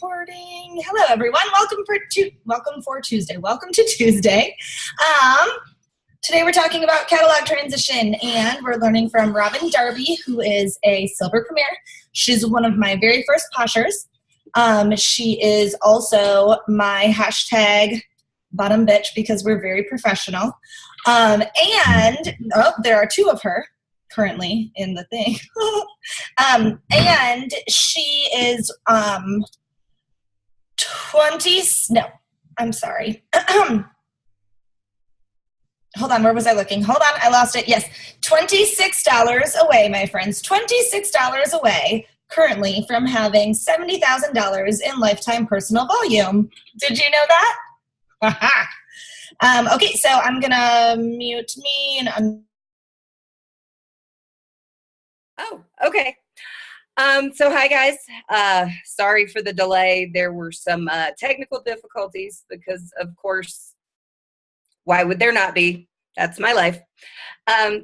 recording. Hello, everyone. Welcome for Tuesday. Welcome to Tuesday. Today we're talking about catalog transition, and we're learning from Robyn Darby, who is a silver premier. She's one of my very first Poshers. She is also my hashtag bottom bitch because we're very professional. And there are two of her currently in the thing. And she is 20, no, I'm sorry. Hold on, where was I looking? Hold on, I lost it. Yes, $26 away, my friends. $26 away currently from having $70,000 in lifetime personal volume. Did you know that? Okay, so I'm going to mute me and Oh, okay. So hi guys. Sorry for the delay. There were some technical difficulties because, of course, why would there not be? That's my life.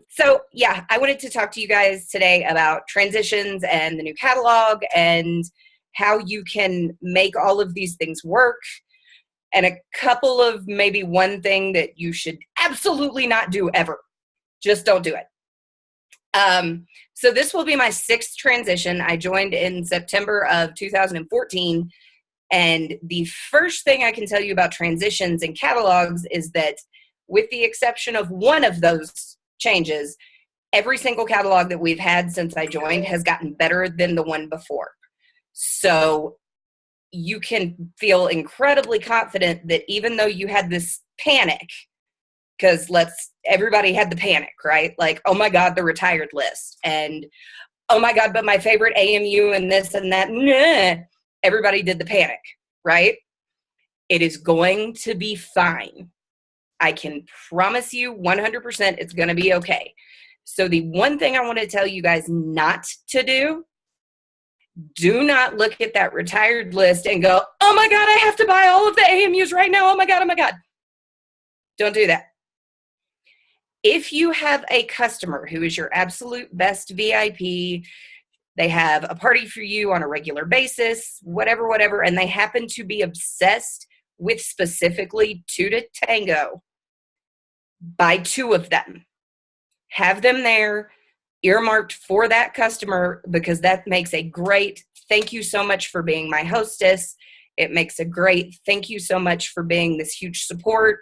So yeah, I wanted to talk to you guys today about transitions and the new catalog and how you can make all of these things work, and a couple of maybe one thing that you should absolutely not do ever. Just don't do it. So this will be my 6th transition. I joined in September of 2014. And the first thing I can tell you about transitions and catalogs is that with the exception of one of those changes, every single catalog that we've had since I joined has gotten better than the one before. So you can feel incredibly confident that even though you had this panic, because everybody had the panic, right? Like, oh my God, the retired list. And oh my God, but my favorite AMU and this and that. Nah. Everybody did the panic, right? It is going to be fine. I can promise you 100% it's going to be okay. So the one thing I want to tell you guys not to do not look at that retired list and go, oh my God, I have to buy all of the AMUs right now. Oh my God, oh my God. Don't do that. If you have a customer who is your absolute best VIP, they have a party for you on a regular basis, whatever, and they happen to be obsessed with specifically 2 to Tango, buy 2 of them. Have them there, earmarked for that customer, because that makes a great thank you so much for being my hostess. It makes a great thank you so much for being this huge support.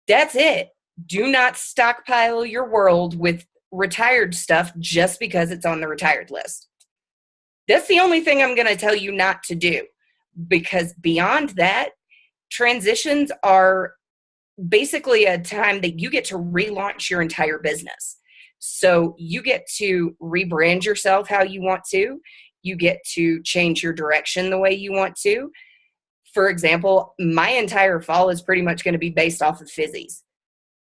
That's it. Do not stockpile your world with retired stuff just because it's on the retired list. That's the only thing I'm going to tell you not to do, because beyond that, transitions are basically a time that you get to relaunch your entire business. So you get to rebrand yourself how you want to. You get to change your direction the way you want to. For example, my entire fall is pretty much going to be based off of fizzies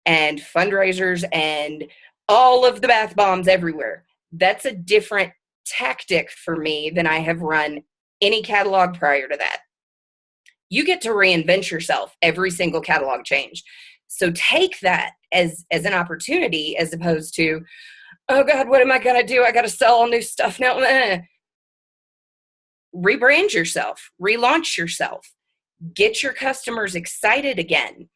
and fundraisers and all of the bath bombs everywhere. That's a different tactic for me than I have run any catalog prior to that. You get to reinvent yourself every single catalog change. So take that as an opportunity, as opposed to, oh God, what am I going to do? I got to sell all new stuff now. Rebrand yourself, relaunch yourself, get your customers excited again.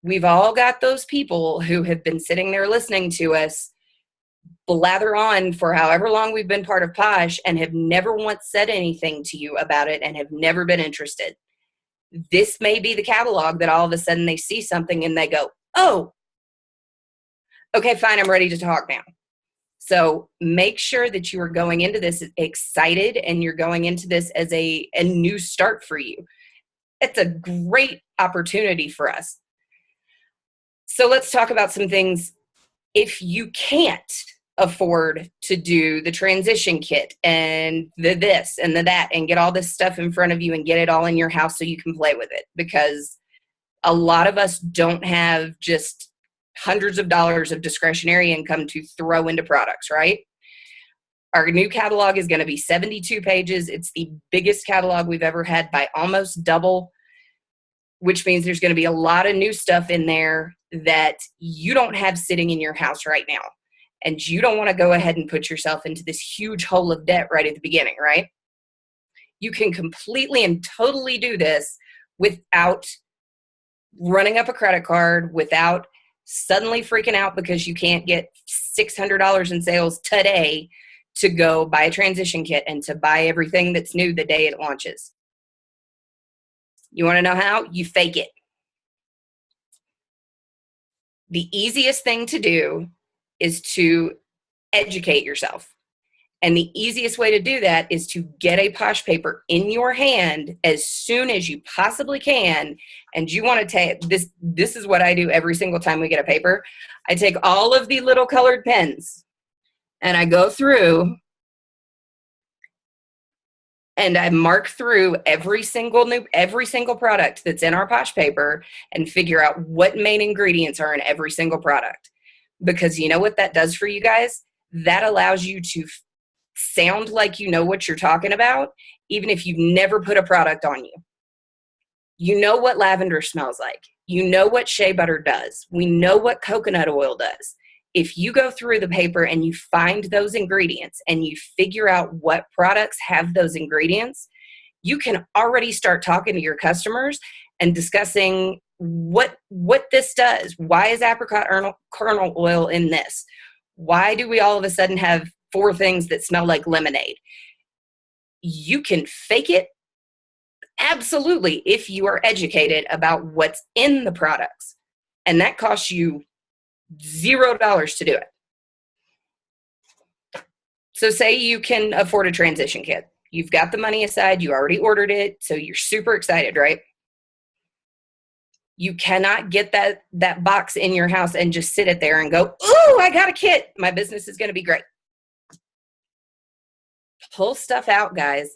We've all got those people who have been sitting there listening to us blather on for however long we've been part of Posh and have never once said anything to you about it and have never been interested. This may be the catalog that all of a sudden they see something and they go, oh, okay, fine, I'm ready to talk now. So make sure that you are going into this excited and you're going into this as a new start for you. It's a great opportunity for us. So let's talk about some things. If you can't afford to do the transition kit and the this and the that and get all this stuff in front of you and get it all in your house so you can play with it, because a lot of us don't have just hundreds of dollars of discretionary income to throw into products, right? Our new catalog is going to be 72 pages. It's the biggest catalog we've ever had by almost double, which means there's going to be a lot of new stuff in there that you don't have sitting in your house right now. And you don't want to go ahead and put yourself into this huge hole of debt right at the beginning, right? You can completely and totally do this without running up a credit card, without suddenly freaking out because you can't get $600 in sales today to go buy a transition kit and to buy everything that's new the day it launches. You want to know how? You fake it. The easiest thing to do is to educate yourself. And the easiest way to do that is to get a Posh paper in your hand as soon as you possibly can. And you want to take this. This is what I do every single time we get a paper. I take all of the little colored pens and I go through and I mark through every single product that's in our Posh paper and figure out what main ingredients are in every single product. Because you know what that does for you guys? That allows you to sound like you know what you're talking about, even if you've never put a product on you. You know what lavender smells like. You know what shea butter does. We know what coconut oil does. If you go through the paper and you find those ingredients and you figure out what products have those ingredients, you can already start talking to your customers and discussing what this does. Why is apricot kernel oil in this? Why do we all of a sudden have 4 things that smell like lemonade? You can fake it, absolutely, if you are educated about what's in the products. And that costs you $0 to do it. So say you can afford a transition kit. You've got the money aside, you already ordered it, so you're super excited, right? You cannot get that box in your house and just sit it there and go, ooh, I got a kit. My business is going to be great. Pull stuff out, guys.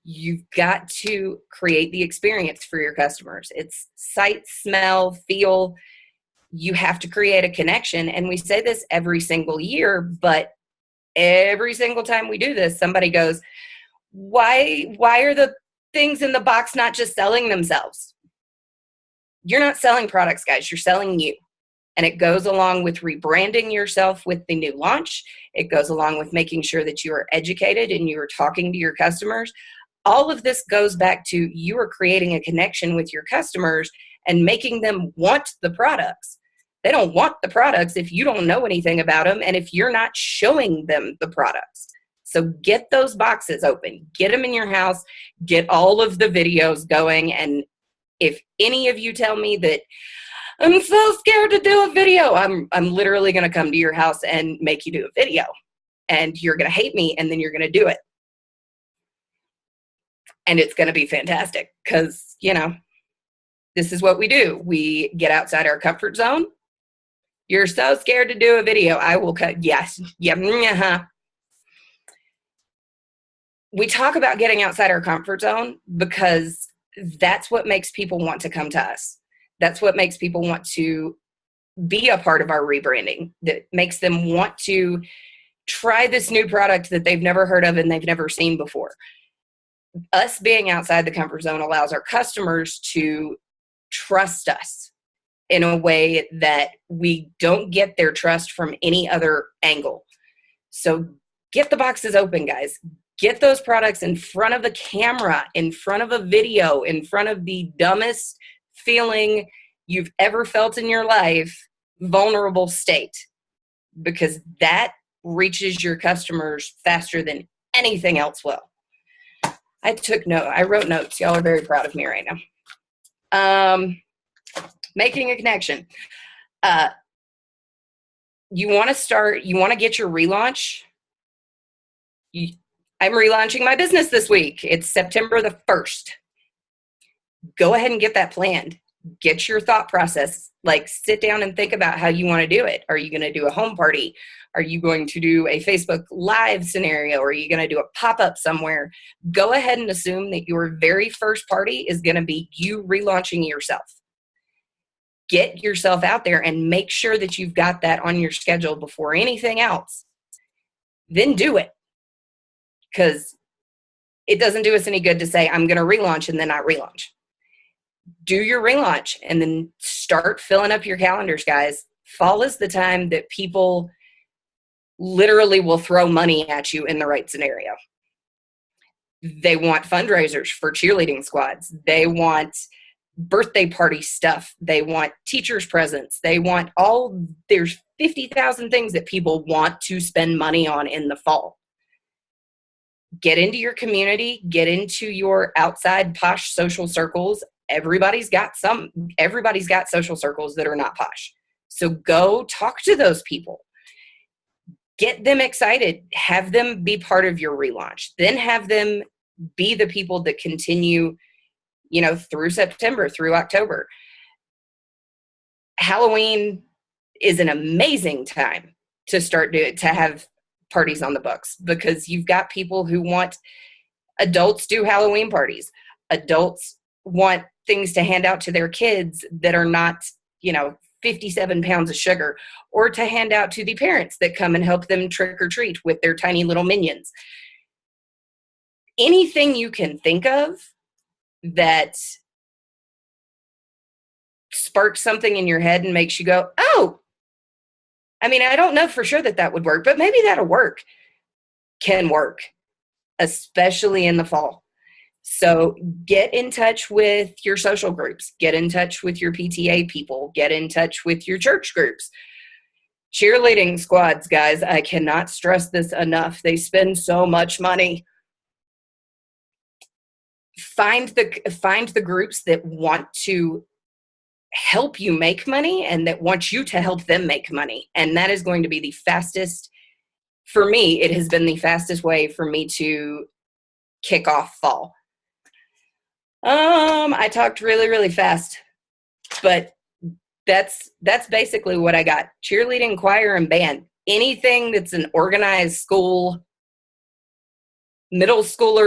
You've got to create the experience for your customers. It's sight, smell, feel. You have to create a connection. And we say this every single year, but every single time we do this, somebody goes, why are the things in the box not just selling themselves? You're not selling products, guys. You're selling you. And it goes along with rebranding yourself with the new launch. It goes along with making sure that you are educated and you are talking to your customers. All of this goes back to you are creating a connection with your customers and making them want the products. They don't want the products if you don't know anything about them and if you're not showing them the products. So get those boxes open. Get them in your house. Get all of the videos going. And if any of you tell me that I'm so scared to do a video, I'm literally going to come to your house and make you do a video. And you're going to hate me, and then you're going to do it. And it's going to be fantastic because, you know, this is what we do. We get outside our comfort zone. You're so scared to do a video. I will cut. Yes. Yeah. We talk about getting outside our comfort zone because that's what makes people want to come to us. That's what makes people want to be a part of our rebranding. That makes them want to try this new product that they've never heard of and they've never seen before. Us being outside the comfort zone allows our customers to trust us in a way that we don't get their trust from any other angle. So get the boxes open, guys. Get those products in front of the camera, in front of a video, in front of the dumbest feeling you've ever felt in your life, vulnerable state, because that reaches your customers faster than anything else will. I wrote notes. Y'all are very proud of me right now. Making a connection. You want to get your relaunch. I'm relaunching my business this week. It's September the 1st. Go ahead and get that planned. Get your thought process. Like, sit down and think about how you want to do it. Are you going to do a home party? Are you going to do a Facebook Live scenario? Or are you going to do a pop-up somewhere? Go ahead and assume that your very first party is going to be you relaunching yourself. Get yourself out there and make sure that you've got that on your schedule before anything else. Then do it. Because it doesn't do us any good to say, I'm going to relaunch and then not relaunch. Do your relaunch and then start filling up your calendars, guys. Fall is the time that people literally will throw money at you in the right scenario. They want fundraisers for cheerleading squads. They want birthday party stuff. They want teachers' presents. There's 50,000 things that people want to spend money on in the fall. Get into your community, get into your outside posh social circles. Everybody's got social circles that are not posh. So go talk to those people. Get them excited. Have them be part of your relaunch. Then have them be the people that continue, through September, through October. Halloween is an amazing time to to have parties on the books, because you've got people who adults do Halloween parties. Adults want things to hand out to their kids that are not, 57 pounds of sugar, or to hand out to the parents that come and help them trick or treat with their tiny little minions. Anything you can think of that sparks something in your head and makes you go, oh, I don't know for sure that would work, but maybe that'll work, can work, especially in the fall. So get in touch with your social groups, get in touch with your PTA people, get in touch with your church groups. Cheerleading squads, guys, I cannot stress this enough. They spend so much money. Find the groups that want to help you make money and that want you to help them make money. And that is going to be the fastest, for me, it has been the fastest way for me to kick off fall. I talked really, really fast, but that's basically what I got. Cheerleading, choir, and band. Anything that's an organized school. Middle school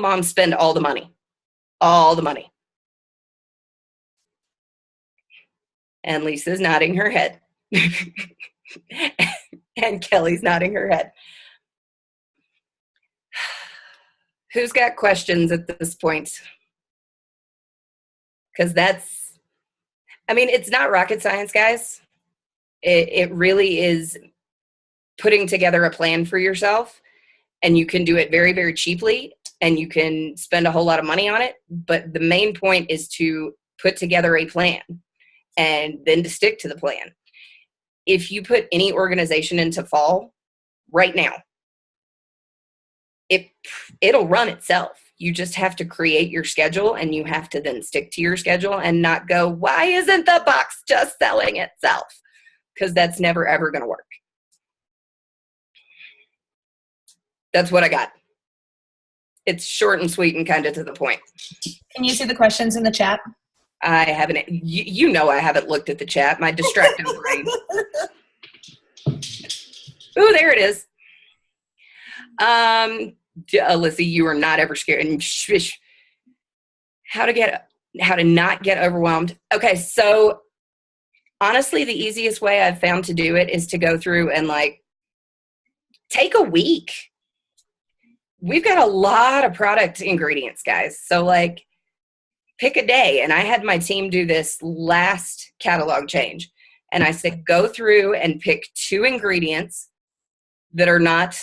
moms spend all the money. And Lisa's nodding her head. And Kelly's nodding her head. Who's got questions at this point? Because it's not rocket science, guys. It really is putting together a plan for yourself, and you can do it very, very cheaply, and you can spend a whole lot of money on it. But the main point is to put together a plan and then to stick to the plan. If you put any organization into fall right now, it'll run itself. You just have to create your schedule, and you have to then stick to your schedule and not go, why isn't the box just selling itself? Because that's never, ever going to work. That's what I got. It's short and sweet and kind of to the point. Can you see the questions in the chat? I haven't. I haven't looked at the chat. My distracted brain. Ooh, there it is. Alyssa, you are not ever scared. And how to not get overwhelmed. Okay, so honestly, the easiest way I've found to do it is to go through and take a week. We've got a lot of product ingredients, guys. So pick a day. And I had my team do this last catalog change. And I said, go through and pick 2 ingredients that are not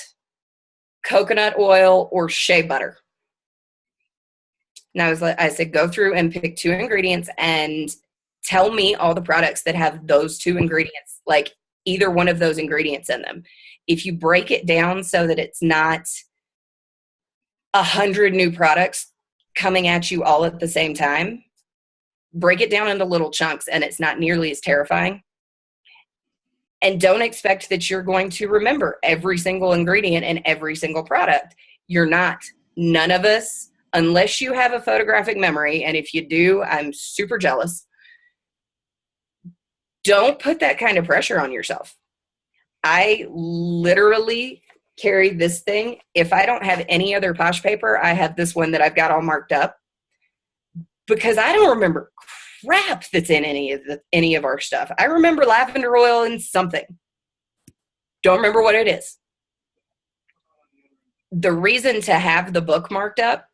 coconut oil or shea butter. And I said, go through and pick 2 ingredients and tell me all the products that have those 2 ingredients, either one of those ingredients in them. If you break it down so that it's not 100 new products coming at you all at the same time, break it down into little chunks, and it's not nearly as terrifying. And don't expect that you're going to remember every single ingredient in every single product. You're not. None of us, unless you have a photographic memory, and if you do, I'm super jealous. Don't put that kind of pressure on yourself. I literally carry this thing. If I don't have any other Posh paper, I have this one that I've got all marked up, because I don't remember crap that's in any of our stuff. I remember lavender oil and something. Don't remember what it is. The reason to have the book marked up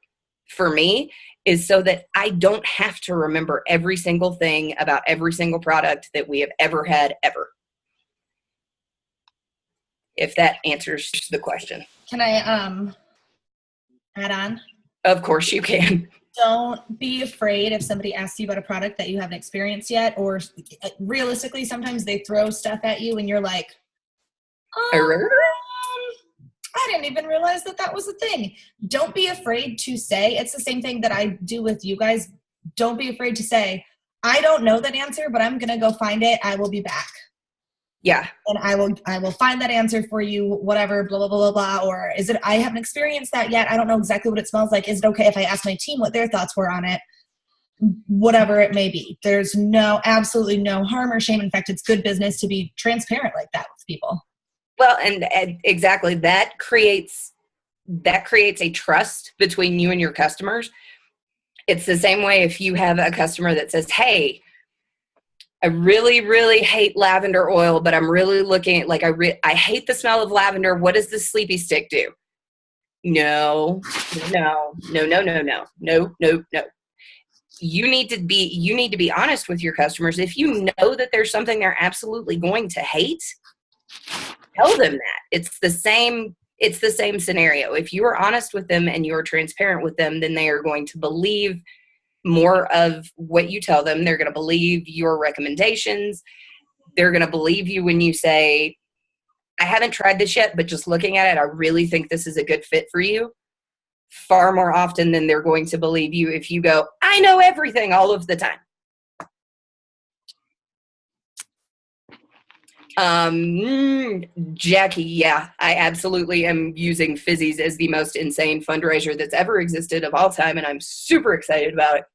for me is so that I don't have to remember every single thing about every single product that we have ever had ever. If that answers the question. Can I add on? Of course you can. Don't be afraid if somebody asks you about a product that you haven't experienced yet, or realistically, sometimes they throw stuff at you and you're like, I didn't even realize that was a thing. Don't be afraid to say, it's the same thing that I do with you guys. Don't be afraid to say, I don't know that answer, but I'm going to go find it. I will be back. Yeah. And I will find that answer for you, whatever, blah, blah, blah, blah, blah. Or is it, I haven't experienced that yet. I don't know exactly what it smells like. Is it okay if I ask my team what their thoughts were on it? Whatever it may be. There's absolutely no harm or shame. In fact, it's good business to be transparent like that with people. Well, and exactly, that creates a trust between you and your customers. It's the same way if you have a customer that says, hey, I really, really hate lavender oil, but I'm really looking at, like, I hate the smell of lavender. What does the sleepy stick do? No. You need to be honest with your customers. If you know that there's something they're absolutely going to hate, tell them that. It's the same scenario. If you are honest with them and you're transparent with them, then they are going to believe more of what you tell them. They're going to believe your recommendations. They're going to believe you when you say, I haven't tried this yet, but just looking at it, I really think this is a good fit for you. Far more often than they're going to believe you if you go, I know everything all of the time. Jackie, yeah, I absolutely am using Fizzies as the most insane fundraiser that's ever existed of all time, and I'm super excited about it.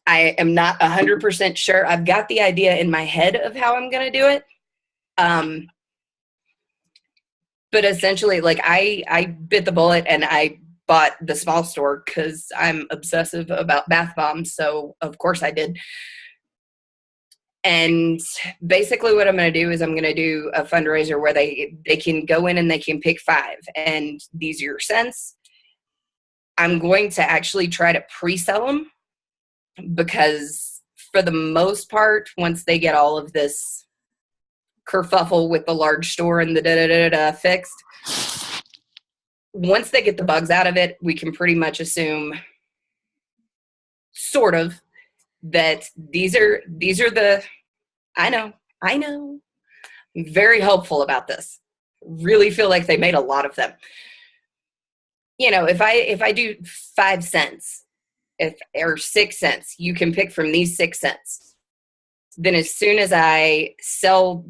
I am not 100% sure. I've got the idea in my head of how I'm going to do it. But essentially, like, I bit the bullet and I bought the small store because I'm obsessive about bath bombs. So of course I did. And basically what I'm going to do is I'm going to do a fundraiser where they can go in and they can pick 5. And these are your scents. I'm going to actually try to pre-sell them, because for the most part, once they get all of this kerfuffle with the large store and the fixed, once they get the bugs out of it, we can pretty much assume, sort of, that these are the, I know, I'm very hopeful about this. Really feel like they made a lot of them. You know, if I do 5 cents, or 6 cents, you can pick from these 6 cents. Then as soon as I sell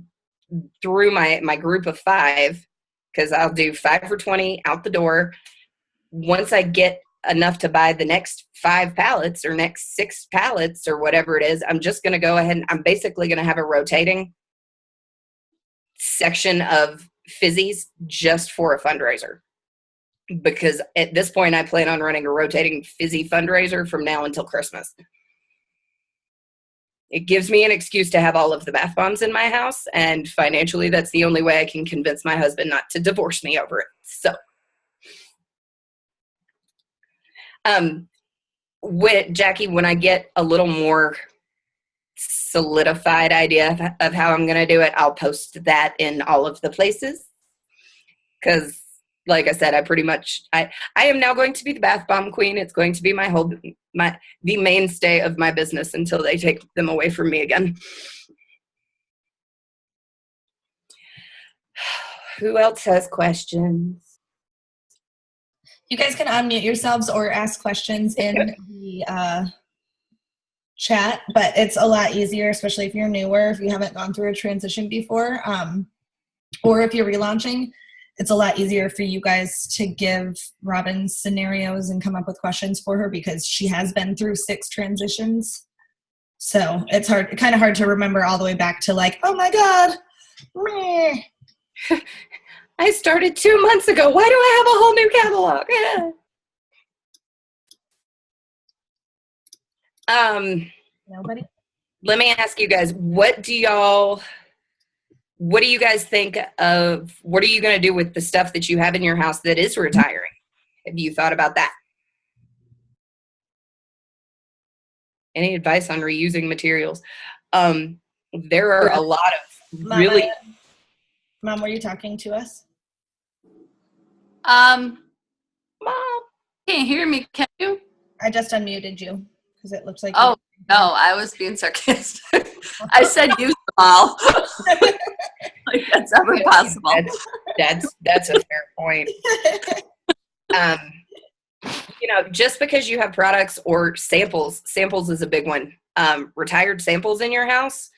through my group of 5, because I'll do 5 for $20 out the door. Once I get enough to buy the next 5 pallets or next 6 pallets or whatever it is, I'm just going to go ahead and I'm basically going to have a rotating section of Fizzies just for a fundraiser. Because at this point, I plan on running a rotating Fizzy fundraiser from now until Christmas. It gives me an excuse to have all of the bath bombs in my house, and financially, that's the only way I can convince my husband not to divorce me over it. So, Jackie, when I get a little more solidified idea of how I'm going to do it, I'll post that in all of the places. Because, like I said, I am now going to be the bath bomb queen. It's going to be the mainstay of my business until they take them away from me again. Who else has questions? You guys can unmute yourselves or ask questions in the chat, but it's a lot easier, especially if you're newer, if you haven't gone through a transition before, or if you're relaunching. It's a lot easier for you guys to give Robyn scenarios and come up with questions for her, because she has been through 6 transitions. So it's kind of hard to remember all the way back to, like, oh my God, meh. I started 2 months ago. Why do I have a whole new catalog? Nobody? Let me ask you guys, what do you guys think of, what are you going to do with the stuff that you have in your house that is retiring? Have you thought about that? Any advice on reusing materials? There are a lot of really... Mom, were you talking to us? Mom, can't hear me, can you? I just unmuted you because it looks like. Oh, no, I was being sarcastic. I said use them all. Like that's ever possible. That's a fair point. Just because you have products or samples is a big one. Retired samples in your house.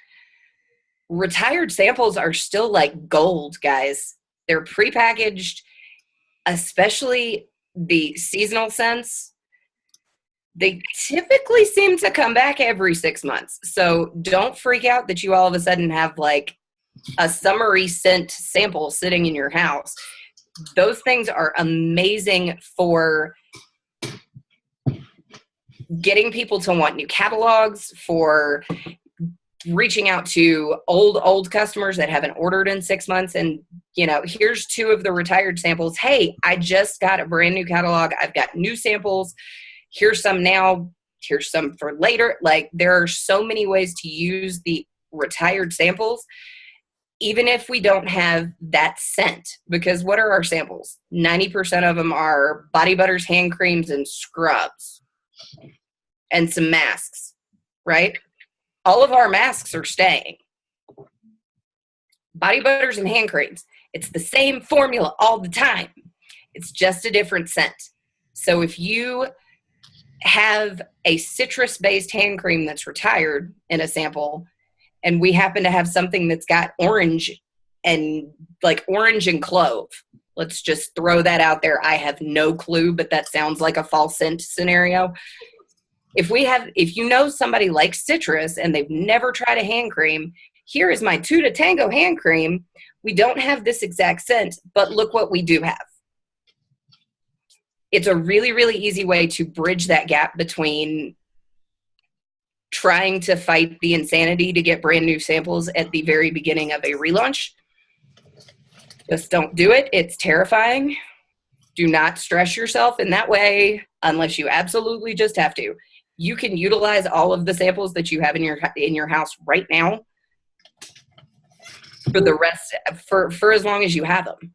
Retired samples are still like gold, guys. They're prepackaged, especially the seasonal scents. They typically seem to come back every 6 months. So don't freak out that you all of a sudden have like a summery scent sample sitting in your house. Those things are amazing for getting people to want new catalogs, for reaching out to old customers that haven't ordered in 6 months. And, here's 2 of the retired samples. Hey, I just got a brand new catalog. I've got new samples. Here's some now. Here's some for later. Like, there are so many ways to use the retired samples, even if we don't have that scent. Because what are our samples? 90% of them are body butters, hand creams, and scrubs. And some masks, right? All of our masks are staying. Body butters and hand creams. It's the same formula all the time. It's just a different scent. So if you have a citrus-based hand cream that's retired in a sample, and we happen to have something that's got orange and clove, let's just throw that out there. I have no clue, but that sounds like a fall scent scenario. If you know somebody likes citrus and they've never tried a hand cream, here is my 2 to Tango hand cream. We don't have this exact scent, but look what we do have. It's a really, really easy way to bridge that gap between trying to fight the insanity to get brand new samples at the very beginning of a relaunch. Just don't do it. It's terrifying. Do not stress yourself in that way unless you absolutely just have to. You can utilize all of the samples that you have in your house right now for the rest, for as long as you have them.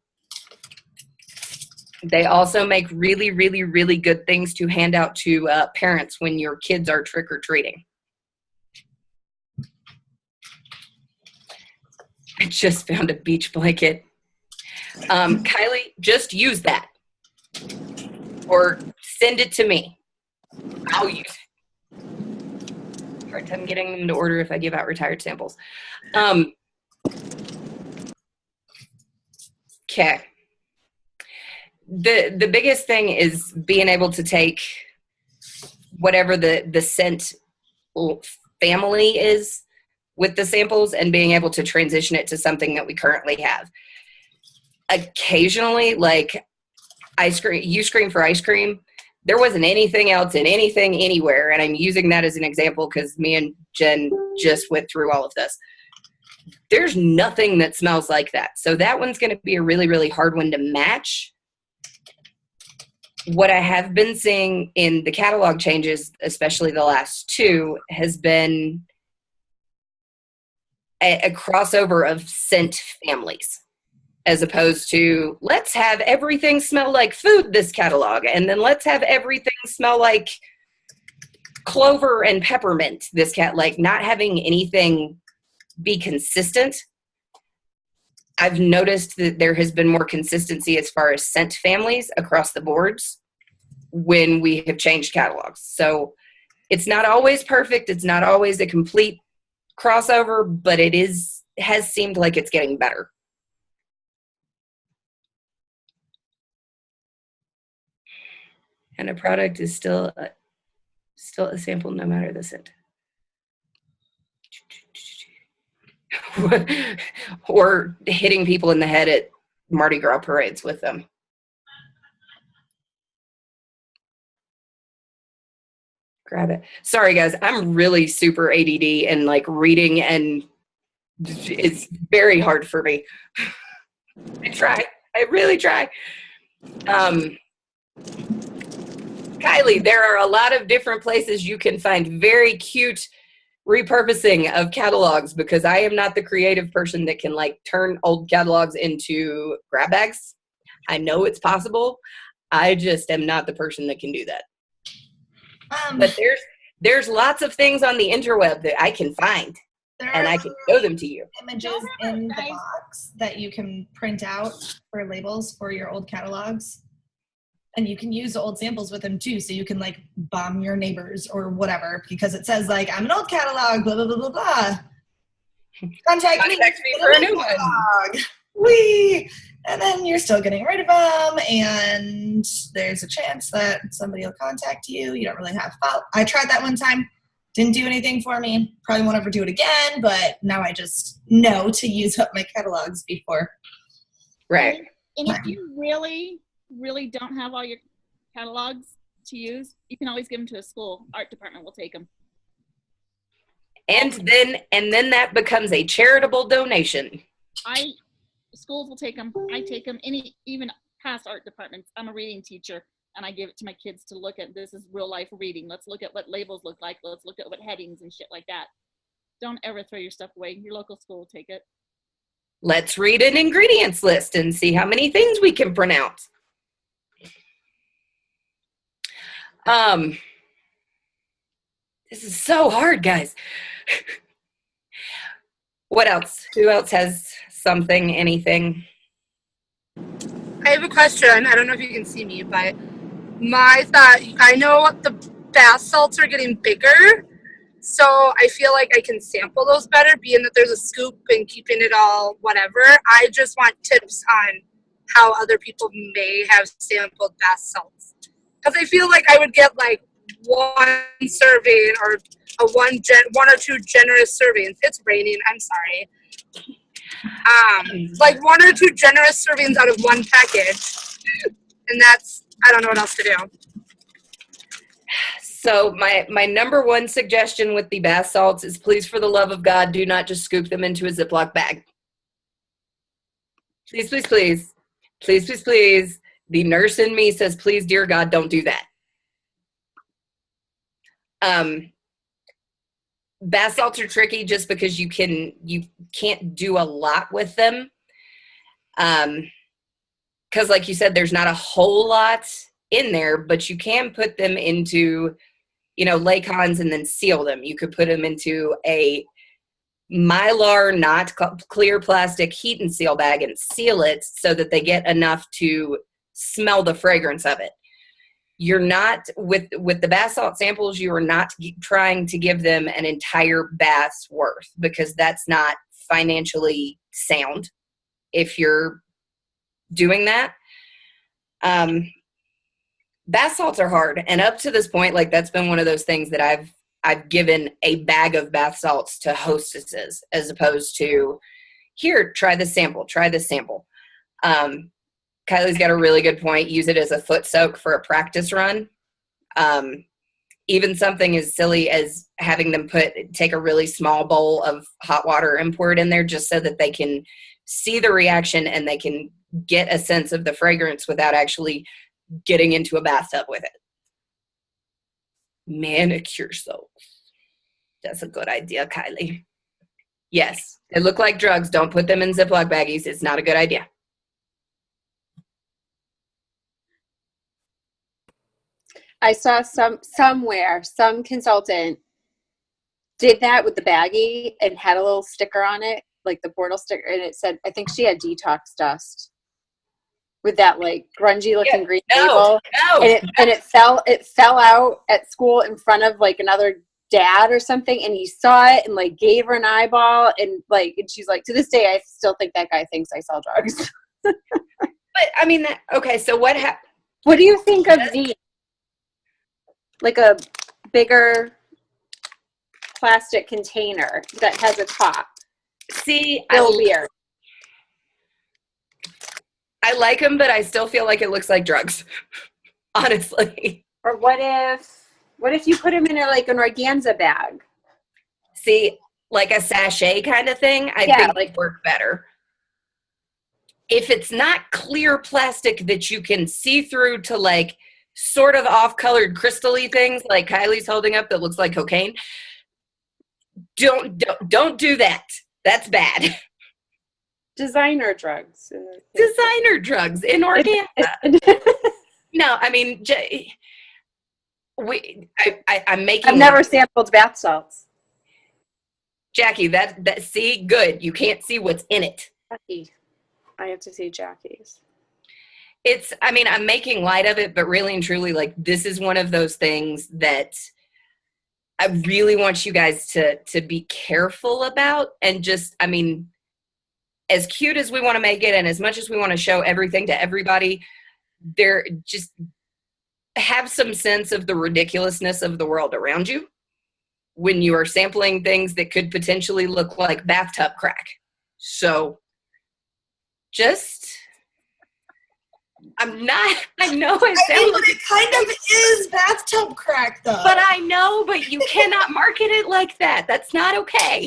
They also make really, really, really good things to hand out to parents when your kids are trick-or-treating. I just found a beach blanket. Kylie, just use that. Or send it to me. I'll use it. Hard time getting them to order if I give out retired samples. Okay. The biggest thing is being able to take whatever the scent family is with the samples and being able to transition it to something that we currently have. Occasionally, like ice cream, you scream for ice cream. There wasn't anything else in anything anywhere, and I'm using that as an example because me and Jen just went through all of this. There's nothing that smells like that. So that one's going to be a really, really hard one to match. What I have been seeing in the catalog changes, especially the last 2, has been a crossover of scent families, as opposed to let's have everything smell like food this catalog, and then let's have everything smell like clover and peppermint this like not having anything be consistent. I've noticed that there has been more consistency as far as scent families across the boards when we have changed catalogs. So it's not always perfect. It's not always a complete crossover, but it has seemed like it's getting better. And a product is still a sample no matter the scent. Or hitting people in the head at Mardi Gras parades with them. Grab it. Sorry, guys. I'm really super ADD and like reading, and it's very hard for me. I try. I really try. Kylie, there are a lot of different places you can find very cute repurposing of catalogs because I am not the creative person that can like turn old catalogs into grab bags. I know it's possible. I just am not the person that can do that. But there's lots of things on the interweb that I can find and I can show them to you. Images in the box that you can print out for labels for your old catalogs. And you can use old samples with them too. So you can like bomb your neighbors or whatever because it says like, I'm an old catalog, blah, blah, blah, blah, blah. Contact me for a new one. Whee! And then you're still getting rid of them, and there's a chance that somebody will contact you. You don't really have fault. I tried that one time. Didn't do anything for me. Probably won't ever do it again, but now I just know to use up my catalogs before. Right. And if you really, really don't have all your catalogs to use, you can always give them to a school. Art department will take them. And then that becomes a charitable donation. Schools will take them. I take them. Even past art departments. I'm a reading teacher, and I give it to my kids to look at. This is real life reading. Let's look at what labels look like. Let's look at what headings and shit like that. Don't ever throw your stuff away. Your local school will take it. Let's read an ingredients list and see how many things we can pronounce. This is so hard, guys. What else? Who else has something, anything? I have a question. I don't know if you can see me, but my thought, I know the bath salts are getting bigger, so I feel like I can sample those better, being that there's a scoop and keeping it all whatever. I just want tips on how other people may have sampled bath salts. Because I feel like I would get like one serving or one or two generous servings. It's raining, I'm sorry. Like one or two generous servings out of one package. And that's, I don't know what else to do. So my number one suggestion with the bath salts is please, for the love of God, do not just scoop them into a Ziploc bag. Please, please, please. Please, please, please. The nurse in me says, please, dear God, don't do that. Bath salts are tricky just because you can't do a lot with them. Because like you said, there's not a whole lot in there, but you can put them into, Laycons and then seal them. You could put them into a Mylar, not clear plastic heat and seal bag and seal it so that they get enough to smell the fragrance of it. You're not, with the bath salt samples, you are not trying to give them an entire bath's worth because that's not financially sound if you're doing that. Bath salts are hard. And up to this point, like that's been one of those things that I've given a bag of bath salts to hostesses as opposed to, here, try this sample. Kylie's got a really good point. Use it as a foot soak for a practice run. Even something as silly as having them take a really small bowl of hot water and pour it in there just so that they can see the reaction and they can get a sense of the fragrance without actually getting into a bathtub with it. Manicure soaps. That's a good idea, Kylie. Yes, they look like drugs. Don't put them in Ziploc baggies. It's not a good idea. I saw some consultant did that with the baggie and had a little sticker on it, like the portal sticker, and it said, I think she had detox dust with that like grungy looking green label. No. And it fell out at school in front of like another dad or something, and he saw it and like gave her an eyeball and she's like, to this day I still think that guy thinks I sell drugs. But I mean, okay, so what happened? What do you think of these? Like a bigger plastic container that has a top. See, beer. I like them, but I still feel like it looks like drugs, honestly. Or what if you put them in like an organza bag? See, like a sachet kind of thing, I think would work better. If it's not clear plastic that you can see through to like sort of off-colored crystal-y things like Kylie's holding up that looks like cocaine, Don't do that. That's bad. Designer drugs. Designer drugs in organa. No, I mean, I'm making. I've never sampled bath salts. Jackie, that see, good. You can't see what's in it. Jackie. I have to see Jackie's. I'm making light of it, but really and truly, like, this is one of those things that I really want you guys to be careful about. And just, as cute as we want to make it and as much as we want to show everything to everybody, there just have some sense of the ridiculousness of the world around you when you are sampling things that could potentially look like bathtub crack. So just, I know it sounds but it kind of is bathtub crack though. But I know, but you cannot market it like that. That's not okay.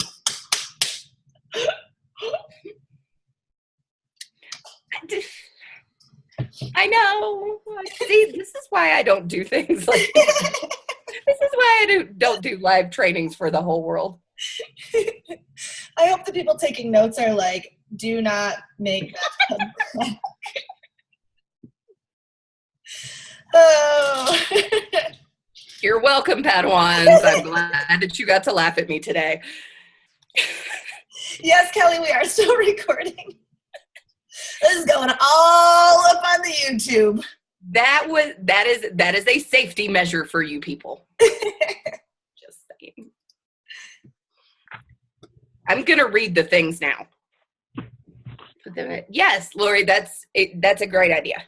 I know. See, this is why I don't do things like that. This is why I don't do live trainings for the whole world. I hope the people taking notes are like, do not make bathtub crack. Oh. You're welcome, Padawans. I'm glad that you got to laugh at me today. Yes, Kelly, we are still recording. This is going all up on the YouTube. That is a safety measure for you people. Just saying. I'm gonna read the things now. Yes, Lori, that's a great idea.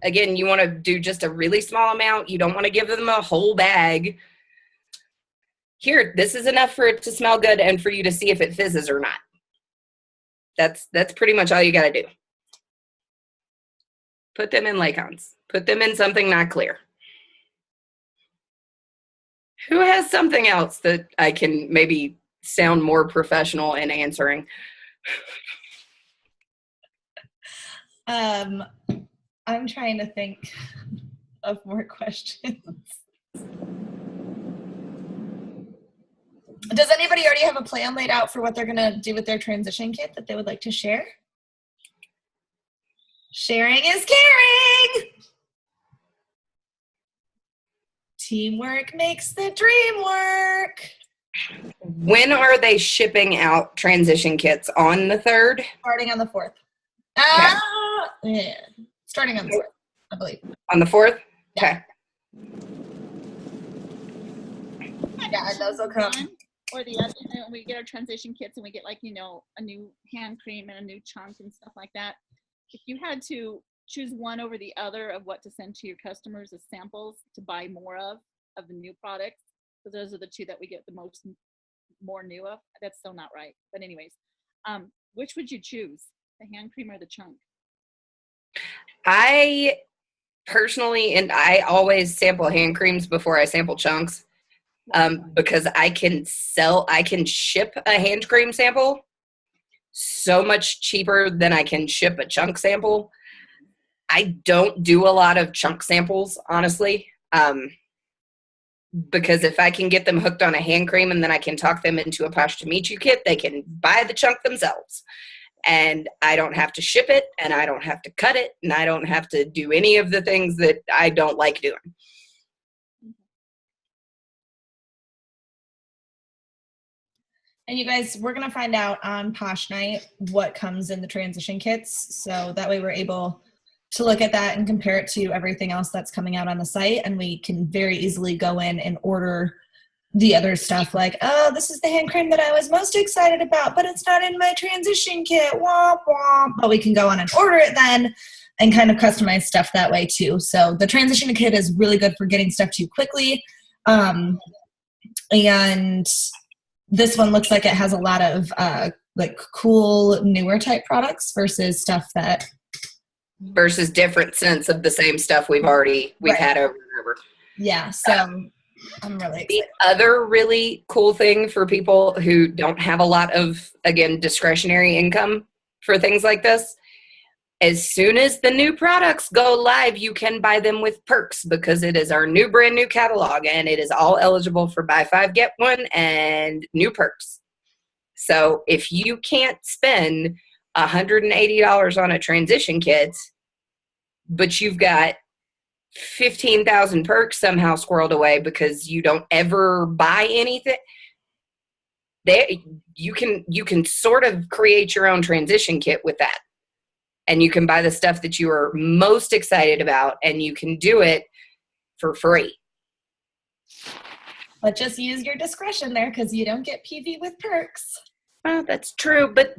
Again, you want to do just a really small amount. You don't want to give them a whole bag. Here, this is enough for it to smell good and for you to see if it fizzes or not. That's pretty much all you got to do. Put them in Laycons. Put them in something not clear. Who has something else that I can maybe sound more professional in answering? I'm trying to think of more questions. Does anybody already have a plan laid out for what they're going to do with their transition kit that they would like to share? Sharing is caring. Teamwork makes the dream work. When are they shipping out transition kits? On the 3rd? Starting on the 4th. Yeah. Starting on the 4th, I believe. On the 4th? Okay. Yeah, those will come. Or the other, when we get our transition kits and we get like, a new hand cream and a new chunk and stuff like that. If you had to choose one over the other of what to send to your customers as samples to buy more of the new products, because those are the two that we get the more new of. That's still not right. But anyways, which would you choose, the hand cream or the chunk? I personally, and I always sample hand creams before I sample chunks, because I can ship a hand cream sample so much cheaper than I can ship a chunk sample. I don't do a lot of chunk samples, honestly, because if I can get them hooked on a hand cream and then I can talk them into a Posh to Meet You kit, they can buy the chunk themselves. And I don't have to ship it, and I don't have to cut it, and I don't have to do any of the things that I don't like doing. And you guys, we're going to find out on Posh Night what comes in the transition kits. So that way we're able to look at that and compare it to everything else that's coming out on the site. And we can very easily go in and order the other stuff like, oh, this is the hand cream that I was most excited about, but it's not in my transition kit. Womp womp. But we can go on and order it then and kind of customize stuff that way too. So the transition kit is really good for getting stuff to you quickly. And this one looks like it has a lot of like cool newer type products versus stuff that versus different scents of the same stuff we've had over and over. Yeah, so I'm really excited. The other really cool thing for people who don't have a lot of, again, discretionary income for things like this, As soon as the new products go live, you can buy them with perks because it is our brand new catalog and it is all eligible for buy 5, get 1 and new perks. So if you can't spend $180 on a transition kit, but you've got 15,000 perks somehow squirreled away because you don't ever buy anything, you can sort of create your own transition kit with that. And you can buy the stuff that you are most excited about, and you can do it for free. But just use your discretion there because you don't get PV with perks. Well, that's true, but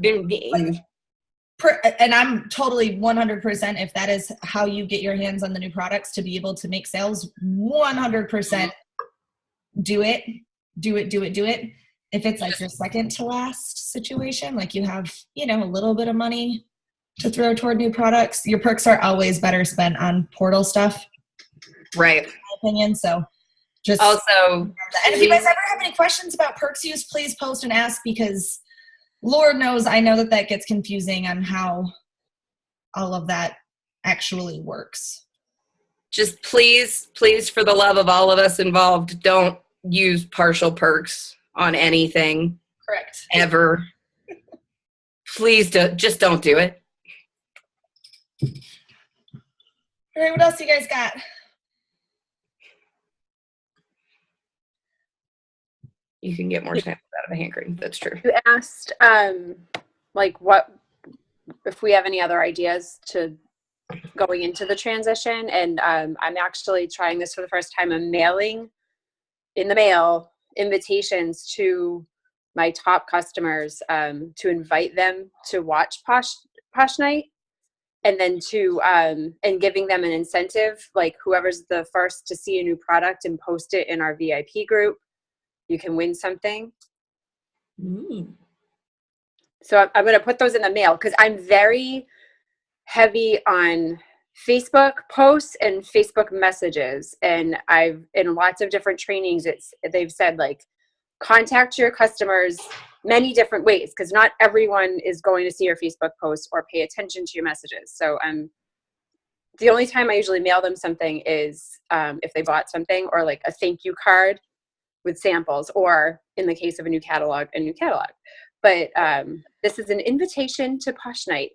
and I'm totally 100%, if that is how you get your hands on the new products to be able to make sales, 100% do it. If it's like your second to last situation, like you have, a little bit of money to throw toward new products, your perks are always better spent on portal stuff. Right. In my opinion. So just also, and if you guys ever have any questions about perks use, please post and ask, because Lord knows I know that gets confusing on how all of that actually works. Just please, for the love of all of us involved, don't use partial perks on anything. Correct. Ever. Please don't do it. All right, what else you guys got? You can get more samples out of a hand cream. That's true. You asked, what if we have any other ideas to going into the transition, and I'm actually trying this for the first time. I'm mailing in the mail invitations to my top customers to invite them to watch Posh Night, and then to and giving them an incentive, like whoever's the first to see a new product and post it in our VIP group, you can win something. So I'm going to put those in the mail because I'm very heavy on Facebook posts and Facebook messages. And in lots of different trainings, they've said, like, contact your customers many different ways, because not everyone is going to see your Facebook posts or pay attention to your messages. So the only time I usually mail them something is if they bought something, or like a thank you card with samples, or in the case of a new catalog. But this is an invitation to Posh Night.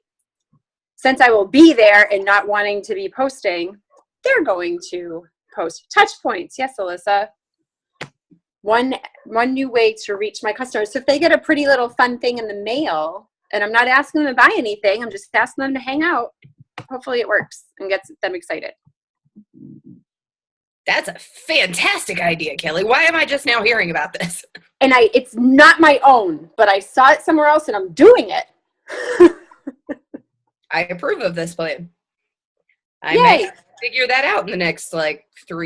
Since I will be there and not wanting to be posting, they're going to post touch points. Yes, Alyssa. One new way to reach my customers. So if they get a pretty little fun thing in the mail, and I'm not asking them to buy anything, I'm just asking them to hang out, hopefully it works and gets them excited. That's a fantastic idea, Kelly. Why am I just now hearing about this? And it's not my own, but I saw it somewhere else and I'm doing it. I approve of this plan. I Yay. may figure that out in the next 3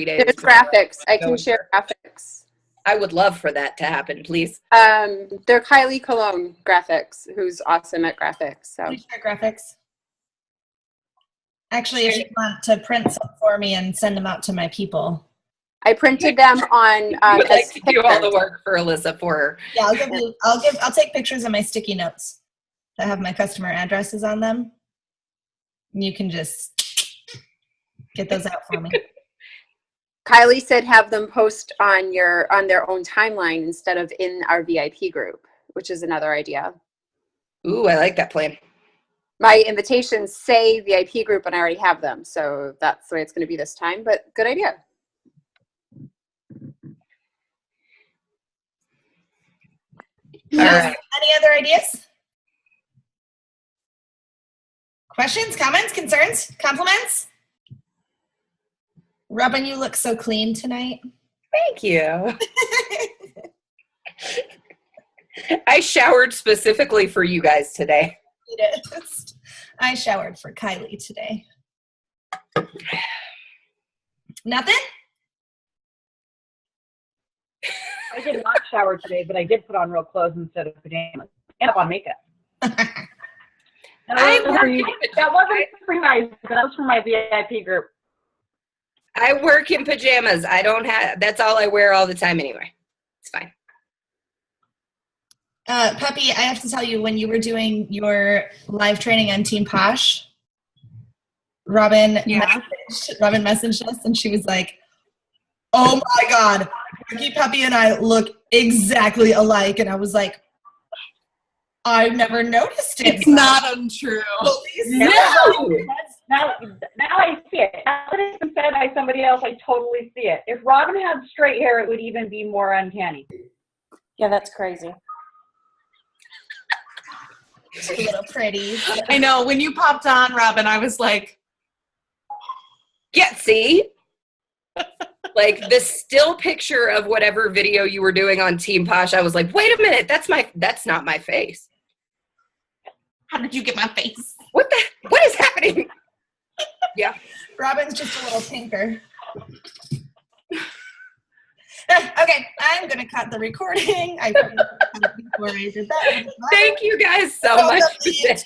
days. There's graphics. I can share graphics. I would love for that to happen, please. They're Kylie Cologne graphics, who's awesome at graphics. So share graphics. Actually, if you want to print some for me and send them out to my people. I printed them on. I would like to do all the work for Alyssa for her. Yeah, I'll take pictures of my sticky notes that have my customer addresses on them. You can just get those out for me. Kylie said have them post on their own timeline instead of in our VIP group, which is another idea. Ooh, I like that plan. My invitations say VIP group and I already have them, so that's the way it's going to be this time, but good idea. All right. Any other ideas? Questions, comments, concerns, compliments? Robyn, you look so clean tonight. Thank you. I showered specifically for you guys today. I showered for Kylie today. Nothing? I did not shower today, but I did put on real clothes instead of pajamas and on makeup. That wasn't for you guys, but that was for my VIP group. I work in pajamas. That's all I wear all the time anyway. It's fine. Puppy, I have to tell you, when you were doing your live training on Team Posh, Robyn messaged us and she was like, oh my God, Ricky Peppy and I look exactly alike. And I was like, I've never noticed it. It's not untrue. Now I see it. Now that it's been said by somebody else, I totally see it. If Robyn had straight hair, it would even be more uncanny. Yeah, that's crazy. She's a little pretty. I know. When you popped on, Robyn, I was like, yeah, see? Like the still picture of whatever video you were doing on Team Posh, I was like, wait a minute, that's not my face. how did you get my face? What is happening? Yeah. Robyn's just a little pinker. Okay, I'm going to cut the recording. I cut it before I did that. Thank you guys so much for that.